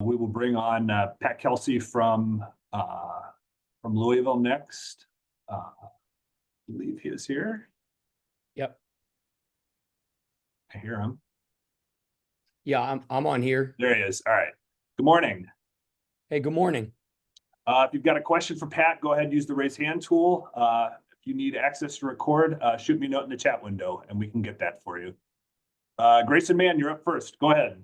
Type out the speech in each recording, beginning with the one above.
We will bring on Pat Kelsey from Louisville next. I believe he is here. Yep. I hear him. Yeah, I'm on here. There he is. All right. Good morning. Hey, good morning. If you've got a question for Pat, go ahead and use the raise hand tool. If you need access to record, shoot me a note in the chat window and we can get that for you. Grayson Mann, you're up first. Go ahead.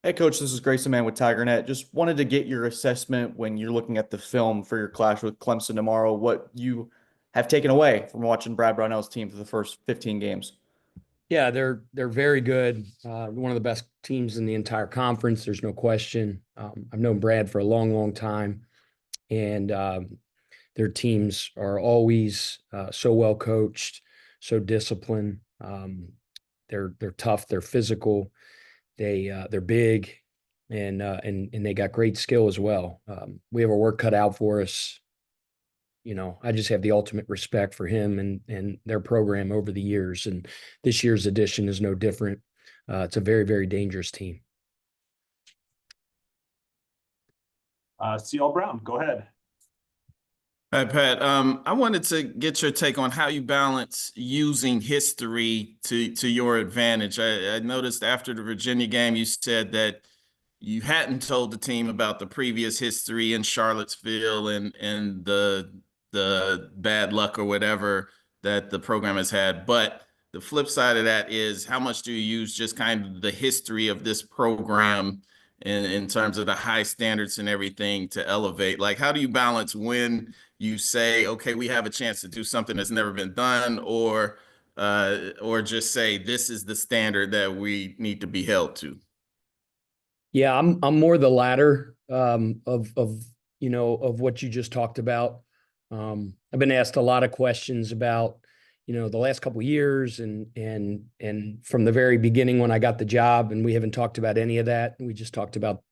Hey, Coach, this is Grayson Mann with TigerNet. Just wanted to get your assessment when you're looking at the film for your clash with Clemson tomorrow, what you have taken away from watching Brad Brownell's team for the first 15 games. Yeah, they're very good. One of the best teams in the entire conference. There's no question. I've known Brad for a long, long time, and their teams are always so well coached, so disciplined. They're tough. They're physical. They're big, and they got great skill as well. We have our work cut out for us. You know, I just have the ultimate respect for him and their program over the years. And this year's edition is no different. It's a very, very dangerous team. CL Brown, go ahead. Hi, Pat. I wanted to get your take on how you balance using history to your advantage. I noticed after the Virginia game, you said that you hadn't told the team about the previous history in Charlottesville and the bad luck or whatever that the program has had. But the flip side of that is how much do you use just kind of the history of this program in terms of the high standards and everything to elevate? Like, how do you balance when you say, okay, we have a chance to do something that's never been done, or just say this is the standard that we need to be held to? Yeah, I'm more the latter of what you just talked about. I've been asked a lot of questions about, the last couple of years and from the very beginning when I got the job, and we haven't talked about any of that. We just talked about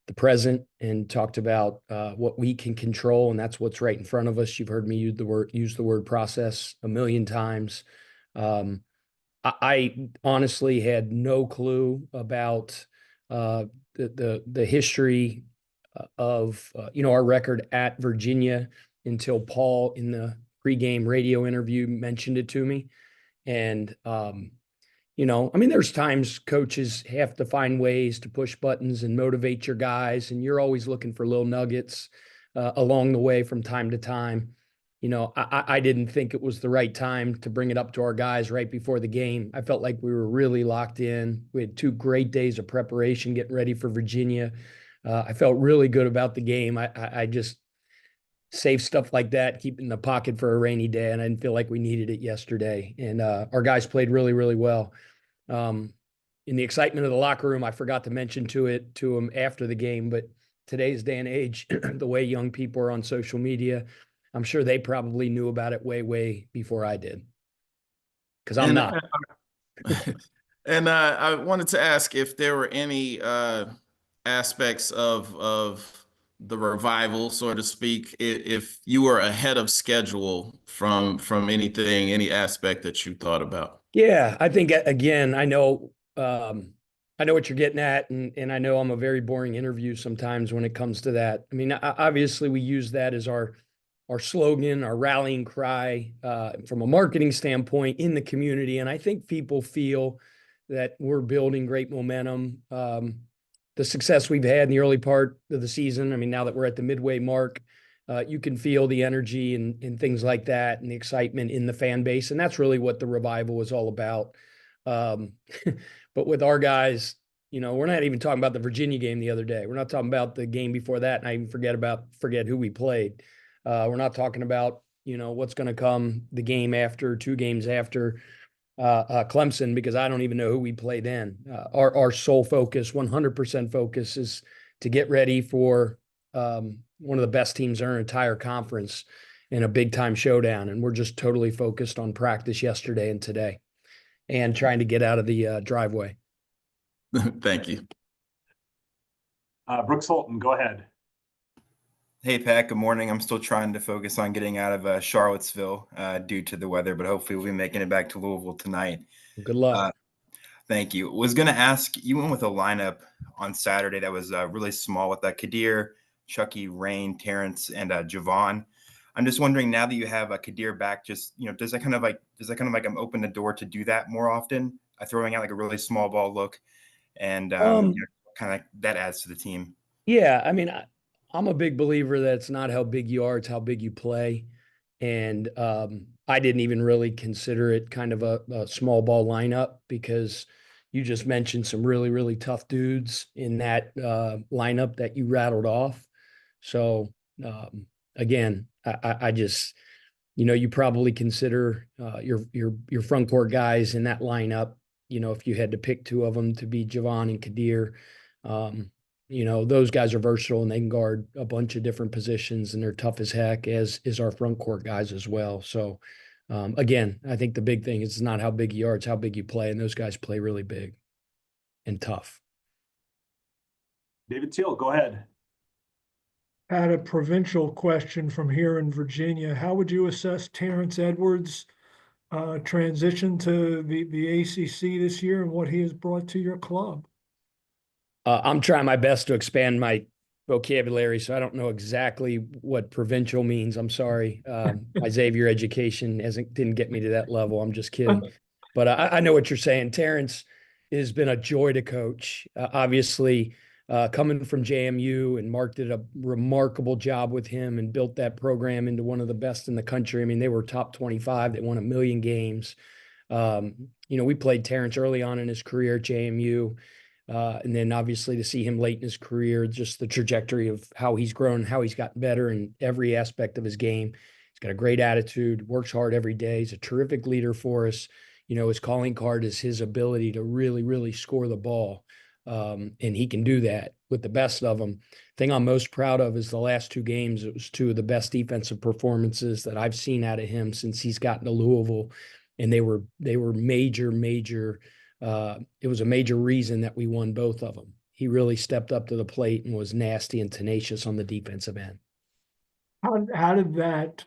the present and talked about what we can control, and that's what's right in front of us. You've heard me use the word process a million times. I honestly had no clue about the history of our record at Virginia until Paul in the pregame radio interview mentioned it to me. And there's times coaches have to find ways to push buttons and motivate your guys, and you're always looking for little nuggets along the way from time to time. I didn't think it was the right time to bring it up to our guys right before the game. I felt like we were really locked in. We had 2 great days of preparation getting ready for Virginia. I felt really good about the game. I just save stuff like that, keep it in the pocket for a rainy day, and I didn't feel like we needed it yesterday. And our guys played really, really well. In the excitement of the locker room, I forgot to mention to them after the game, but today's day and age, the way young people are on social media, I'm sure they probably knew about it way, way before I did. Because I'm not. And I wanted to ask if there were any aspects of the revival, so to speak, if you were ahead of schedule from any aspect that you thought about. Yeah, I think, again, I know what you're getting at, and I know I'm a very boring interview sometimes when it comes to that. I mean, obviously we use that as our slogan, our rallying cry from a marketing standpoint in the community. And I think people feel that we're building great momentum. The success we've had in the early part of the season, I mean, now that we're at the midway mark, you can feel the energy and things like that and the excitement in the fan base. And that's really what the revival is all about. But with our guys, we're not even talking about the Virginia game the other day. We're not talking about the game before that. And I even forget who we played. We're not talking about, what's going to come the game after, 2 games after Clemson, because I don't even know who we play then. Our sole focus, 100% focus, is to get ready for one of the best teams in our entire conference in a big time showdown. And we're just totally focused on practice yesterday and today and trying to get out of the driveway. Thank you. Brooks Holton, go ahead. Hey, Pat, good morning. I'm still trying to focus on getting out of Charlottesville due to the weather, but hopefully we'll be making it back to Louisville tonight. Good luck. Thank you. Was going to ask, you went with a lineup on Saturday that was really small with Kadir, Chucky, Rain, Terrence, and Javon. I'm just wondering, now that you have Kadir back, just, does that kind of like open the door to do that more often? Throwing out like a really small ball look, and kind of that adds to the team. Yeah, I mean, I'm a big believer that it's not how big you are, it's how big you play. And I didn't even really consider it kind of a small ball lineup because you just mentioned some really, really tough dudes in that lineup that you rattled off. So again, I just, you probably consider your front court guys in that lineup. If you had to pick two of them to be Javon and Kadir, those guys are versatile and they can guard a bunch of different positions and they're tough as heck, as is our front court guys as well. So again, I think the big thing is not how big you are, it's how big you play. And those guys play really big and tough. David Teal, go ahead. Had a provincial question from here in Virginia. How would you assess Terrence Edwards' transition to the ACC this year and what he has brought to your club? I'm trying my best to expand my vocabulary, so I don't know exactly what provincial means. I'm sorry. My Xavier education didn't get me to that level. I'm just kidding. But I know what you're saying. Terrence has been a joy to coach. Obviously, coming from JMU, and Mark did a remarkable job with him and built that program into one of the best in the country. I mean, they were top 25. They won 1 million games. We played Terrence early on in his career at JMU. And then obviously to see him late in his career, just the trajectory of how he's grown, how he's gotten better in every aspect of his game. He's got a great attitude, works hard every day. He's a terrific leader for us. His calling card is his ability to really, really score the ball. And he can do that with the best of them. Thing I'm most proud of is the last 2 games. It was 2 of the best defensive performances that I've seen out of him since he's gotten to Louisville. And they were major, it was a major reason that we won both of them. He really stepped up to the plate and was nasty and tenacious on the defensive end. How did that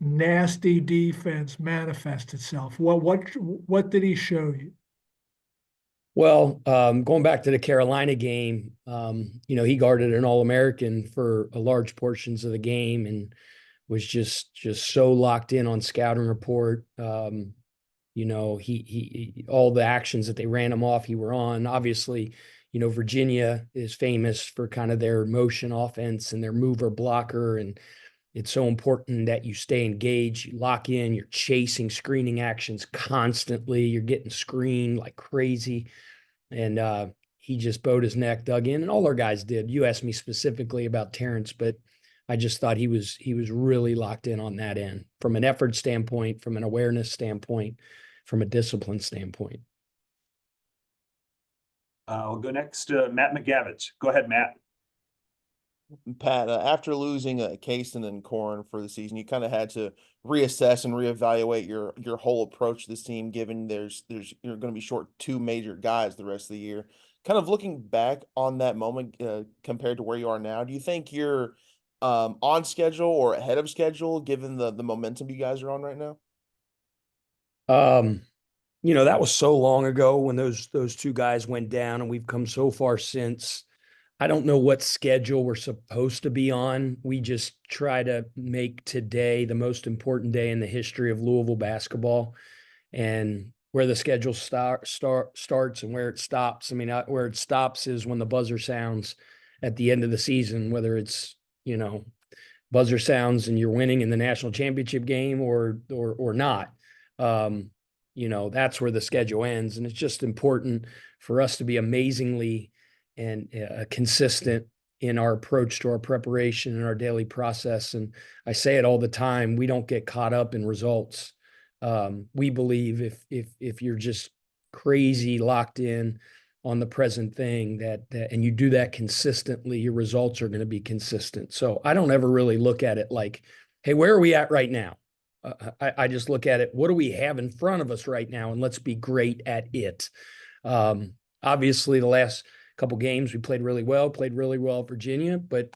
nasty defense manifest itself? What did he show you? Well, going back to the Carolina game, he guarded an All-American for a large portions of the game and was just so locked in on scouting report. He all the actions that they ran him off, he were on. Obviously, Virginia is famous for kind of their motion offense and their mover blocker. And it's so important that you stay engaged, you lock in, you're chasing screening actions constantly. You're getting screened like crazy. And he just bowed his neck, dug in, and all our guys did. You asked me specifically about Terrence, but I just thought he was really locked in on that end from an effort standpoint, from an awareness standpoint, from a discipline standpoint. We'll go next to Matt McGavage. Go ahead, Matt. Pat, after losing Kaysen and Corn for the season, you kind of had to reassess and reevaluate your whole approach to this team, given you're going to be short 2 major guys the rest of the year. Kind of looking back on that moment compared to where you are now, do you think you're on schedule or ahead of schedule, given the momentum you guys are on right now? That was so long ago when those 2 guys went down, and we've come so far since. I don't know what schedule we're supposed to be on. We just try to make today the most important day in the history of Louisville basketball, and where the schedule starts and where it stops. I mean, where it stops is when the buzzer sounds at the end of the season, whether it's, buzzer sounds and you're winning in the national championship game or not. That's where the schedule ends. And it's just important for us to be amazingly and consistent in our approach to our preparation and our daily process. And I say it all the time, we don't get caught up in results. We believe if you're just crazy locked in on the present thing and you do that consistently, your results are going to be consistent. So I don't ever really look at it like, hey, where are we at right now? I just look at it, what do we have in front of us right now? And let's be great at it. Obviously, the last couple games we played really well at Virginia, but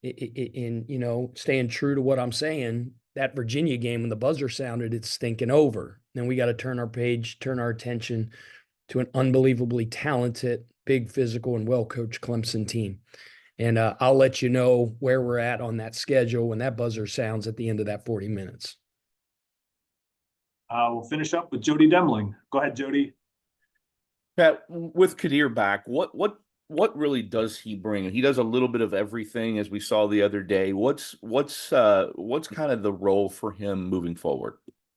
staying true to what I'm saying, that Virginia game, when the buzzer sounded, it's stinking over. Then we got to turn our page, turn our attention to an unbelievably talented, big physical and well-coached Clemson team. And I'll let you know where we're at on that schedule when that buzzer sounds at the end of that 40 minutes. We'll finish up with Jody Demling. Go ahead, Jody. Pat, with Kadir back, what really does he bring? He does a little bit of everything, as we saw the other day. What's kind of the role for him moving forward?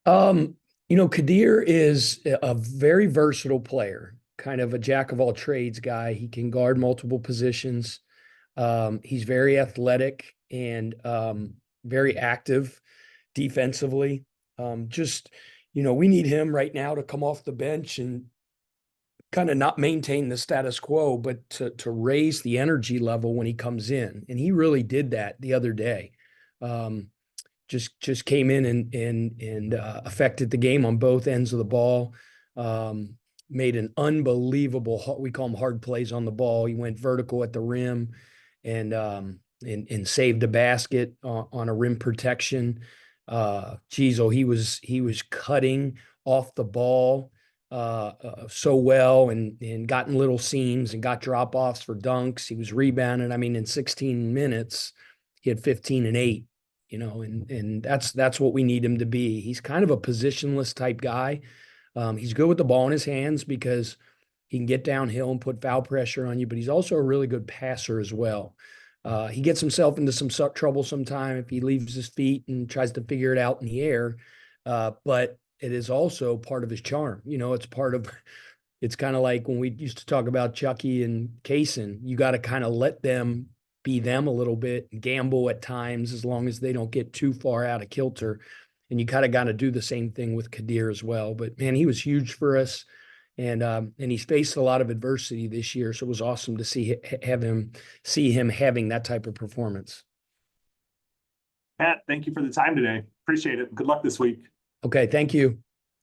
Kadir is a very versatile player, kind of a jack of all trades guy. He can guard multiple positions. He's very athletic and very active defensively. We need him right now to come off the bench and kind of not maintain the status quo, but to raise the energy level when he comes in. And he really did that the other day. Just came in and affected the game on both ends of the ball. Made an unbelievable, we call them hard plays on the ball. He went vertical at the rim and saved a basket on a rim protection. He was cutting off the ball so well and gotten little seams and got drop-offs for dunks. He was rebounding. I mean, in 16 minutes, he had 15 and 8, and that's what we need him to be. He's kind of a positionless type guy. He's good with the ball in his hands because he can get downhill and put foul pressure on you, but he's also a really good passer as well. He gets himself into some trouble sometime if he leaves his feet and tries to figure it out in the air. But it is also part of his charm. It's kind of like when we used to talk about Chucky and Kaysen. You got to kind of let them be them a little bit and gamble at times as long as they don't get too far out of kilter. And you kind of got to do the same thing with Kadir as well. But man, he was huge for us. And he's faced a lot of adversity this year. So it was awesome to see him having that type of performance. Pat, thank you for the time today. Appreciate it. Good luck this week. Okay, thank you.